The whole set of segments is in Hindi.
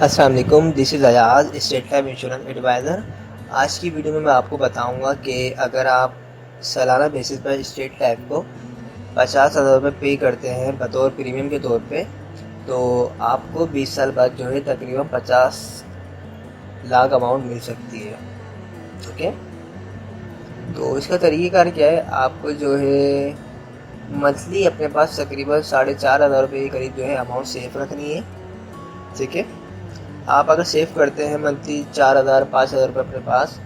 अस्सलाम वालेकुम, this is Ayaz, State Life Insurance advisor. आज की वीडियो में मैं आपको बताऊंगा कि अगर आप सालाना बेसिस पर स्टेट लाइफ को 50,000 रुपये पे करते हैं बतौर प्रीमियम के तौर पे, तो आपको 20 साल बाद जो है तकरीबन 50 लाख अमाउंट मिल सकती है। ओके, तो इसका तरीक़ाकार क्या है, आपको जो है मंथली अपने पास तकरीबन 4,500 रुपये के करीब जो है अमाउंट सेफ रखनी है। ठीक है, आप अगर सेव करते हैं मंथली 4,000 5,000 रुपये अपने पास,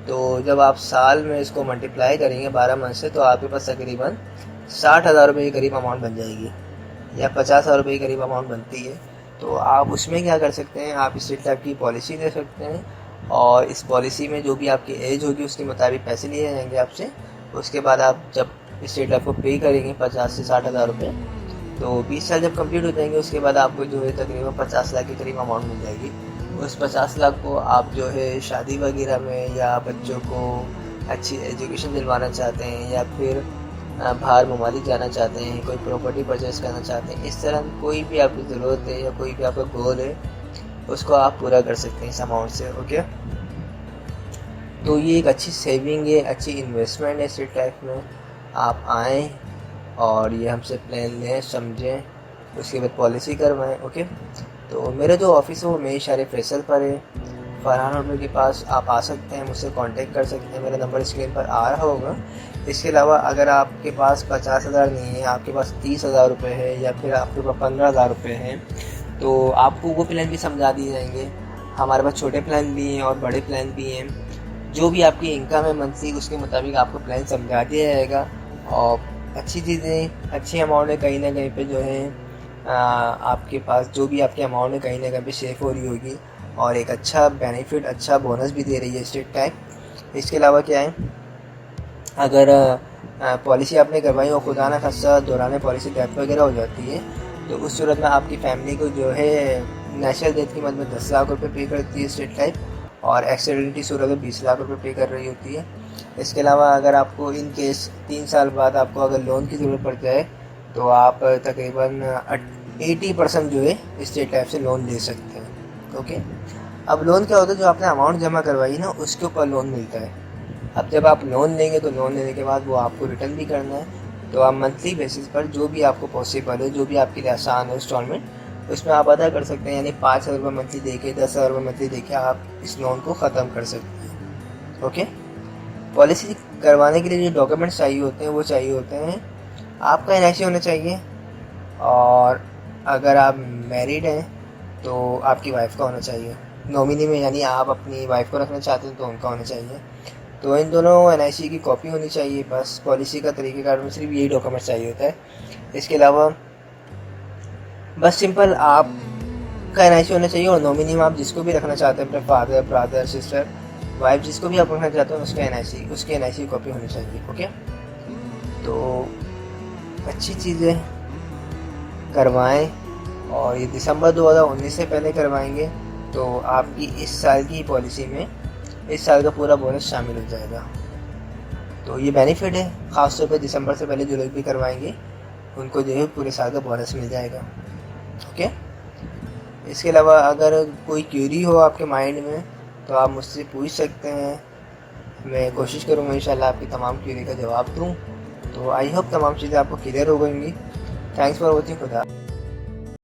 तो जब आप साल में इसको मल्टीप्लाई करेंगे 12 मंथ से, तो आपके पास तकरीबन 60,000 रुपये के करीब अमाउंट बन जाएगी या 50,000 रुपये के करीब अमाउंट बनती है। तो आप उसमें क्या कर सकते हैं, आप स्टेट लाइफ की पॉलिसी ले सकते हैं और इस पॉलिसी में जो भी आपकी एज होगी उसके मुताबिक पैसे लिए जाएंगे आपसे। उसके बाद आप जब स्टेट लाइफ को पे करेंगे 50 से 60,000 रुपये, तो 20 साल जब कंप्लीट हो जाएंगे उसके बाद आपको जो है तकरीबन 50 लाख के करीब अमाउंट मिल जाएगी। उस 50 लाख को आप जो है शादी वगैरह में या बच्चों को अच्छी एजुकेशन दिलवाना चाहते हैं या फिर बाहर ममालिक जाना चाहते हैं, कोई प्रॉपर्टी परचेस करना चाहते हैं, इस तरह कोई भी आपकी ज़रूरत है या कोई भी आपका गोल है उसको आप पूरा कर सकते हैं इस अमाउंट से। ओके, तो ये एक अच्छी सेविंग है, अच्छी इन्वेस्टमेंट है स्टेट लाइफ में। आप आएँ और ये हमसे प्लान लें, समझें, उसके बाद पॉलिसी करवाएं। ओके, तो मेरा जो ऑफिस है वो मेरी शारे फैसल पर है, फरहान होटल के पास। आप आ सकते हैं, मुझसे कांटेक्ट कर सकते हैं, मेरा नंबर स्क्रीन पर आ रहा होगा। इसके अलावा अगर आपके पास 50,000 नहीं है, आपके पास 30,000 रुपये है या फिर आपके पास 15,000 रुपये हैं, तो आपको वो प्लान भी समझा दिए जाएंगे। हमारे पास छोटे प्लान भी हैं और बड़े प्लान भी हैं। जो भी आपकी इनकम है मंथली उसके मुताबिक आपको प्लान समझा दिया जाएगा। और अच्छी चीज़ें, अच्छी अमाउंट है, कहीं ना कहीं पे जो है आपके पास जो भी आपकी अमाउंट है कहीं ना कहीं पे सेफ हो रही होगी और एक अच्छा बेनिफिट, अच्छा बोनस भी दे रही है स्टेट टाइप। इसके अलावा क्या है, अगर पॉलिसी आपने करवाई और खुदा ना खास्ता दौरान पॉलिसी डेथ वगैरह हो जाती है, तो उस सूरत में आपकी फैमिली को जो है नेचुरल डेथ की मद में 10 लाख रुपये पे करती है स्टेट लाइफ, और एक्सीडेंट की सूरत में 20 लाख रुपये पे कर रही होती है। इसके अलावा अगर आपको इन केस 3 साल बाद आपको अगर लोन की ज़रूरत पड़ जाए, तो आप तकरीबन 80% जो है स्टेट लाइफ से लोन ले सकते हैं। ओके, अब लोन क्या होता है, जो आपने अमाउंट जमा करवाई ना उसके ऊपर लोन मिलता है। अब जब आप लोन लेंगे तो लोन लेने के बाद वो आपको रिटर्न भी करना है, तो आप मंथली बेसिस पर जो भी आपको पॉसिबल है, जो भी आपके लिए आसान है इंस्टॉलमेंट, उसमें आप अदा कर सकते हैं। यानी 5,000 रुपये मंथली दे के, 10,000 रुपये मंथली दे के आप इस लोन को ख़त्म कर सकते हैं। ओके, पॉलिसी करवाने के लिए जो डॉक्यूमेंट्स चाहिए होते हैं वो चाहिए होते हैं, आपका NIC होना चाहिए, और अगर आप मैरिड हैं तो आपकी वाइफ का होना चाहिए नॉमिनी में, यानी आप अपनी वाइफ को रखना चाहते हैं तो उनका होना चाहिए। तो इन दोनों NIC की कॉपी होनी चाहिए। बस पॉलिसी का तरीक़ेकार में सिर्फ यही डॉक्यूमेंट चाहिए होता है। इसके अलावा बस सिंपल आपका NIC होना चाहिए और नॉमिनी में आप जिसको भी रखना चाहते हैं, अपने फादर, ब्रदर, सिस्टर, वाइफ, जिसको भी आप रखना चाहते हैं उसके NIC की कॉपी होनी चाहिए। ओके, तो अच्छी चीज़ें करवाएं और ये दिसंबर 2019 से पहले करवाएंगे तो आपकी इस साल की पॉलिसी में इस साल का पूरा बोनस शामिल हो जाएगा। तो ये बेनिफिट है, ख़ास तौर पे दिसंबर से पहले जो लोग भी करवाएंगे उनको जो है पूरे साल का बोनस मिल जाएगा। ओके, इसके अलावा अगर कोई क्यूरी हो आपके माइंड में तो आप मुझसे पूछ सकते हैं। मैं कोशिश करूँगा इंशाल्लाह आपकी तमाम क्यूरी का जवाब दूँ। तो आई होप तमाम चीज़ें आपको क्लियर हो गई। Thanks for watching. खुदा।